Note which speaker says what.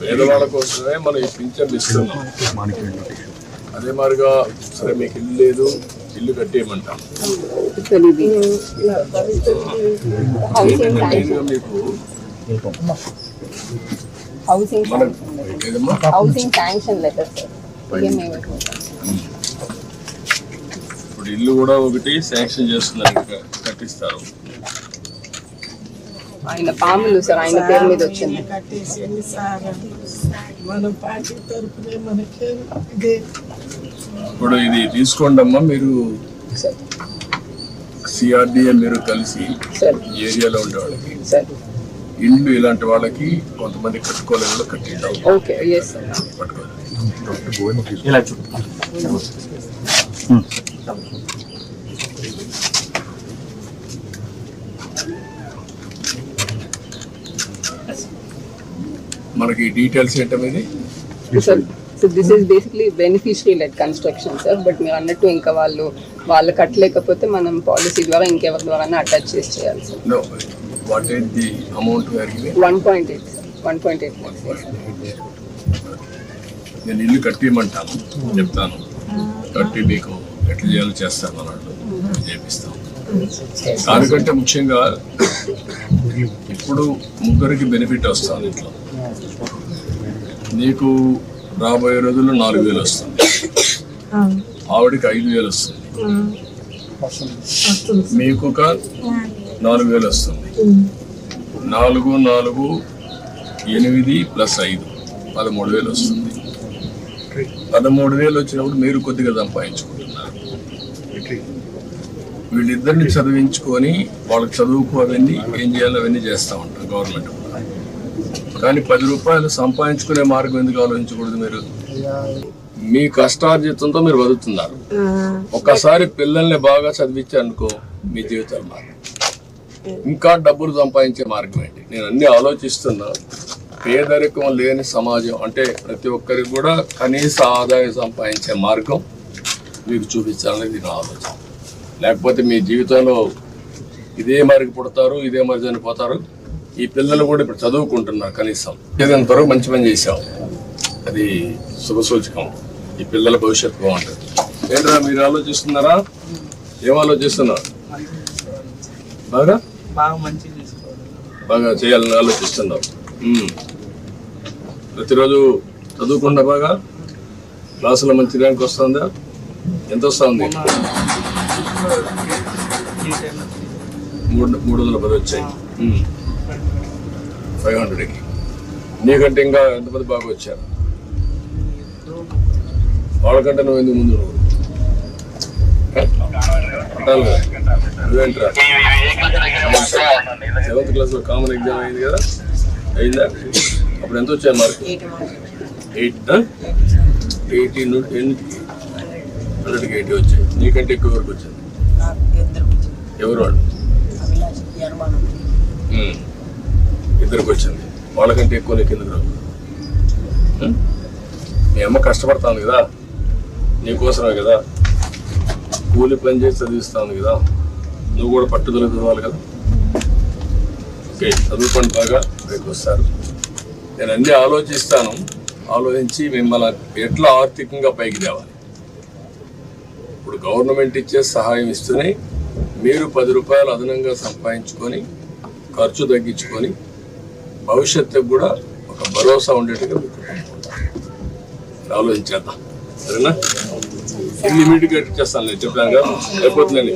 Speaker 1: పేదవాళ్ళ కోసమే మనం ఈ పింఛన్లు ఇస్తున్నాం. అదే మాదిరిగా సరే మీకు ఇల్లు లేదు, ఇల్లు కట్టేయమంటాం. మీకు ఇప్పుడు ఇల్లు కూడా ఒకటి శాంక్షన్ చేస్తున్నారు, కట్టిస్తారు.
Speaker 2: ఆయన పాములు సార్ ఆయన పేరు మీద వచ్చింది.
Speaker 1: ఇప్పుడు ఇది తీసుకోండి అమ్మా, మీరు సిఆర్డిఏ మీరు కలిసి ఏరియాలో ఉండే వాళ్ళకి ఇల్లు ఇలాంటి వాళ్ళకి కొంతమంది కట్టుకోలేదు కట్టిద్దాం. మనకి డీటెయిల్స్ ఏంటనేది
Speaker 2: so this is basically beneficiary lead construction sir. But మీరు అన్నట్టు ఇంకా వాళ్ళు కట్టలేకపోతే మనం పాలసీ ద్వారా ఇంకెవరి ద్వారా అటాచ్ చేసి చేయాలి sir.
Speaker 1: What is the amount
Speaker 2: 1.8
Speaker 1: నేను ఇల్లు కట్టిమంటాను, చెప్తాను, కట్టి మీకు ఎట్లా చేయాలో చేస్తాను అన్నట్టు చేపిస్తాం. దానికంటే ముఖ్యంగా ఇప్పుడు ముగ్గురికి బెనిఫిట్ వస్తుంది. ఇంట్లో నీకు రాబోయే రోజుల్లో 4,000 వస్తుంది, ఆవిడకి 5,000 వస్తుంది, మీకు ఒక 4,000 వస్తుంది. 4, 4, 8 + 5 13,000 వస్తుంది. 13,000 వచ్చినప్పుడు మీరు కొద్దిగా సంపాదించుకుంటున్నారు. వీళ్ళిద్దరిని చదివించుకొని వాళ్ళకి చదువుకు అవన్నీ ఏం చేయాలో అవన్నీ చేస్తూ ఉంటారు గవర్నమెంట్. కానీ 10 రూపాయలు సంపాదించుకునే మార్గం ఎందుకు ఆలోచించకూడదు? మీరు మీ కష్టార్జితంతో మీరు బతుకుతున్నారు. ఒక్కసారి పిల్లల్ని బాగా చదివించారనుకో మీ జీవితాలు మారు. ఇంకా డబ్బులు సంపాదించే మార్గం ఏంటి? నేను అన్ని ఆలోచిస్తున్నా. పేదరికం లేని సమాజం అంటే ప్రతి ఒక్కరికి కూడా కనీస ఆదాయం సంపాదించే మార్గం మీకు చూపించాలనేది నా ఆలోచన. లేకపోతే మీ జీవితంలో ఇదే మరికి పుడతారు, ఇదే మరి చనిపోతారు. ఈ పిల్లలు కూడా ఇప్పుడు చదువుకుంటున్నారు. కనీసం ఏదైనా త్వరగా మంచి పని చేశాం, అది శుభసూచకం. ఈ పిల్లల భవిష్యత్తు బాగుంటుంది. ఏంట్రా మీరు ఆలోచిస్తున్నారా? ఏం ఆలోచిస్తున్నారు? బాగా చేయాలని ఆలోచిస్తున్నారు. ప్రతిరోజు చదువుకుండా బాగా క్లాసులో మంచి ర్యాంక్ వస్తుందా? ఎంత వస్తుంది? 310 వచ్చాయి 500కి. నీకంటే ఇంకా ఎంతమంది బాగా వచ్చారు? వాళ్ళకంటే నువ్వు ఎందుకు ముందు? నువ్వేంట్రా 7th క్లాస్లో కామన్ ఎగ్జామ్ అయింది కదా, అయిందా? అప్పుడు ఎంత వచ్చాయి మార్క్? 80 నుండి 100కి 80 వచ్చాయి. నీకంటే ఎక్కువ వరకు వచ్చింది. ఎవరు వాళ్ళు? ఇద్దరికి వచ్చింది. వాళ్ళకంటే ఎక్కువ నీకు ఎందుకు రావు? మీ అమ్మ కష్టపడతాను కదా, నీకోసమే కదా, కూలి పని చేసి చదివిస్తాను కదా, నువ్వు కూడా పట్టుదల చదవాలి కదా. ఓకే, చదువుకోండి బాగా, రేపు వస్తారు. నేను అన్నీ ఆలోచిస్తాను. ఆలోచించి మిమ్మల్ని ఎట్లా ఆర్థికంగా పైకి తేవాలి. ఇప్పుడు గవర్నమెంట్ ఇచ్చే సహాయం ఇస్తూనే మీరు 10 రూపాయలు అదనంగా సంపాదించుకొని ఖర్చు తగ్గించుకొని భవిష్యత్తుకు కూడా ఒక భరోసా ఉండేట్టుగా మీకు ఆలోచించేద్దాం. సరేనా? ఇమ్మీడియట్గా చేస్తాను, నేను చెప్పాను కదా, అయిపోతుందండి.